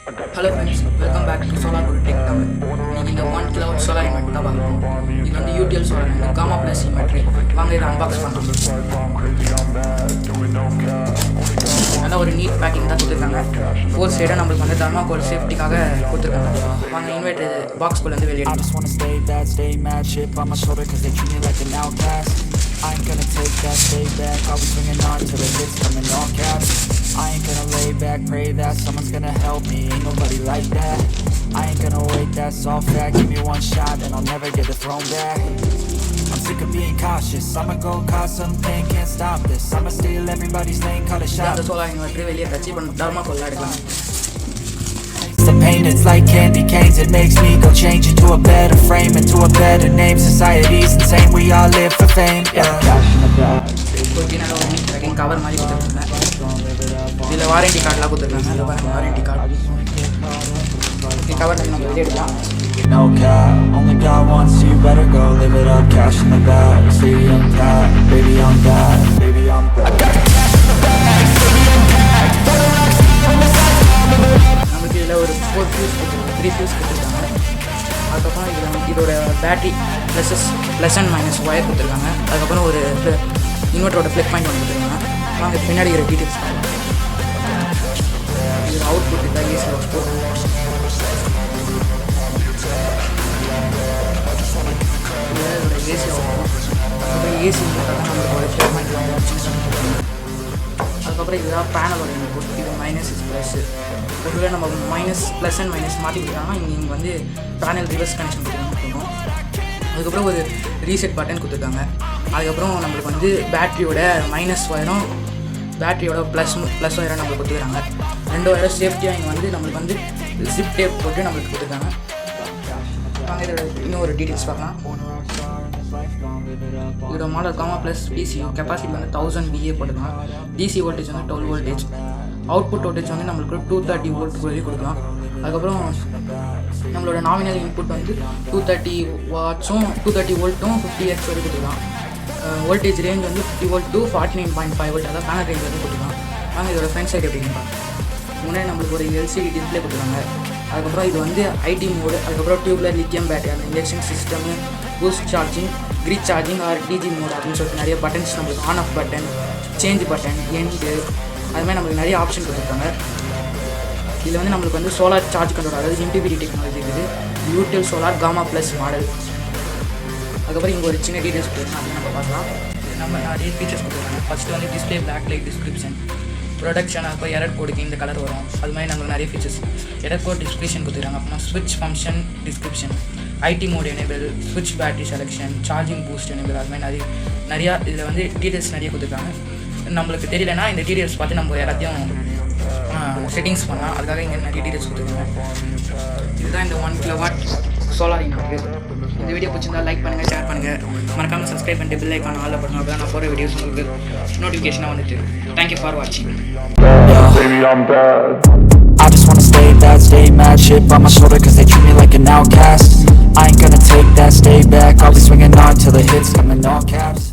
Hello friends, welcome back to Solar Tech Tamil. In the 1 kW solar inverter தான் பார்ப்போம். இது வந்து UTL solar inverter Gamma Plus inverter. வாங்க இதை unbox பண்ணலாம். நல்லா ஒரு நீட் பேக்கிங் தான் கொடுத்துருக்காங்க. 4 சைடாக நம்மளுக்கு வந்து தர்மாகோல் சேஃப்டிக்காக கொடுத்துருக்காங்க. வாங்க இன்வெர்டர் பாக்ஸ்குள்ளே வந்து வெளியே I ain't gonna take that, stay back. I'll be swinging on till the hits coming all caps. I ain't gonna lay back, pray that someone's gonna help me. Ain't nobody like that. I ain't gonna wait, that's all fact. Give me one shot, then I'll never get the throne back. I'm sick of being cautious. I'ma go cause something, can't stop this. I'ma steal everybody's lane, call it shot. That's all I know. வெளியே கட்சி பண்ண தர்மாகோல் எடுக்கலாம். The pain, it's like candy canes. It makes me go change into a better frame, into a better name. Society's insane, we all live for fame. Cover மாதிரி கொடுத்துருக்காங்க. இதில் warranty கார்டெலாம் கொடுத்துருக்காங்க. Warranty card cover நம்ம வெளியே எடுக்கலாம். No cap, only God wants you better go live it up. Cash in the bag, stadium packed. Baby I'm bad, baby I'm bad. I got the cash in the bag, stadium packed. நமக்கு இதில் ஒரு 4 fuse கொடுத்துருக்காங்க, 3 fuse கொடுத்துருக்காங்க. அதுக்கப்புறம் இதில் இதோட battery plus and minus wire கொடுத்துருக்காங்க. அதுக்கப்புறம் ஒரு இன்வெர்ட்டரோட ப்ளக் பாயிண்ட் ஒன்று கொடுத்துருக்காங்க. வாங்க பின்னாடி இருக்கிற டீட்டெயில்ஸ் பார்க்கலாம். இது அவுட் புட் தான் ஏசி அவுட் புட். இதோட ஏசி அவுட் புட். அதுக்கப்புறம் ஏசி தான் நம்மளுக்கு ஒரு ப்ளக் பாயிண்ட். அதுக்கப்புறம் இதுதான் பேனலோட இன்புட். இது மைனஸ் இஸ் ப்ளஸ்ஸு. பொதுவாக நம்ம ப்ளஸ் அண்ட் மைனஸ் மாற்றி கொடுத்தாங்கன்னா இங்கே வந்து பேனல் ரிவர்ஸ் கனெக்ஷன் கொடுத்துருக்கோம். அதுக்கப்புறம் ஒரு ரீசெட் பட்டன் கொடுத்துருக்காங்க. அதுக்கப்புறம் நம்மளுக்கு வந்து பேட்டரியோட மைனஸ் ஒயரும் பேட்டரியோட ப்ளஸ் ஒயரும் நம்மளுக்கு கொடுத்துருக்காங்க. 2 ஒயரும் சேஃப்டியாக இங்கே வந்து நம்மளுக்கு வந்து ஜிப் டேப் போட்டு நம்மளுக்கு கொடுத்துருக்காங்க. நாங்கள் இதோட இன்னும் ஒரு டீட்டெயில்ஸ் பார்க்கலாம். இதோட model gamma plus DC capacity வந்து 1000 VA போட்டுக்கலாம். டிசி வோல்டேஜ் வந்து 12 வோல்டேஜ். அவுட்புட் வோல்டேஜ் வந்து நம்மளுக்கு 230 வோல்ட் வரைக்கும் கொடுக்கலாம். அதுக்கப்புறம் நம்மளோட நாமினல் இன்புட் வந்து 230 வாட்ஸும் 230 வோல்ட்டும் 50 Hz வரைக்கும் கொடுக்கலாம். வோல்டேஜ் ரேஞ்ச் வந்து 50 வோல்ட் டு 49.5 வோல்ட், அதாவது பேனல் ரேஞ்ச் வரைக்கும் கொடுக்கலாம். நாங்கள் இதோட ஃப்ரண்ட் சைடு எப்படின்னு பார்க்கலாம். முன்னாடி நம்மளுக்கு ஒரு LCD டிஸ்பிளே கொடுத்துருக்காங்க. அதுக்கப்புறம் இது வந்து ஐடி மோடு, அதுக்கப்புறம் டியூப்லர் லித்தியம் பேட்டரி, அந்த induction system, boost charging, grid charging or DG mode அப்படின்னு சொல்லிட்டு நிறைய பட்டன்ஸ் நம்மளுக்கு on off button, change button, and, அதுமாதிரி நம்மளுக்கு நிறைய ஆப்ஷன் கொடுத்துருக்காங்க. இதில் வந்து நம்மளுக்கு வந்து சோலார் சார்ஜ் கண்ட்ரோல், அதாவது MPPT டெக்னாலஜி இருக்குது. UTL solar Gamma plus model. அதுக்கப்புறம் இங்கே ஒரு சின்ன டீட்டெயில்ஸ் கொடுத்துருக்காங்க, அப்படின்னு நம்ம பார்க்கலாம். நம்ம நிறைய ஃபீச்சர்ஸ் கொடுத்துருக்காங்க. ஃபஸ்ட்டு வந்து display black light description, protection, அதுக்கப்புறம் எரர் கோடுக்கு இந்த கலர் வரும். அது மாதிரி நம்மளுக்கு நிறைய ஃபீச்சர்ஸ். எரர் கோட் டிஸ்கிரிப்ஷன் கொடுத்துருக்காங்க. அப்புறம் ஸ்விட்ச் function description, ID mode enable, ஸ்விட்ச் battery selection, charging boost enable, அது மாதிரி நிறையா இதில் வந்து டீட்டெயில்ஸ் நிறைய கொடுத்துருக்காங்க. நம்மளுக்கு தெரியலனா இந்த டீட்டெயில்ஸ் பார்த்து நம்ம எல்லாத்தையும் செட்டிங்ஸ் பண்ணலாம். அதுக்காக இங்கே நிறைய டீட்டெயில்ஸ் கொடுத்துருக்காங்க. இதுதான் இந்த 1 kW சோலார் இன்வெர்ட்டர். இந்த வீடியோ பிடிச்சிருந்தா லைக் பண்ணுங்கள், ஷேர் பண்ணுங்கள், மறக்காமல் சப்ஸ்கிரைப் பண்ணிட்டு பெல் ஐக்கான் ஆல்ல பண்ணுங்க. அப்போ தான் நான் போகிற வீடியோஸ் உங்களுக்கு நோட்டிஃபிகேஷனாக வந்துட்டு. தேங்க்யூ ஃபார் வாட்சிங். I just wanna stay bad, stay mad, shit on my shoulder cause they treat me like an outcast. I ain't gonna take that, stay back, I'll be swinging on till the hits come in all caps.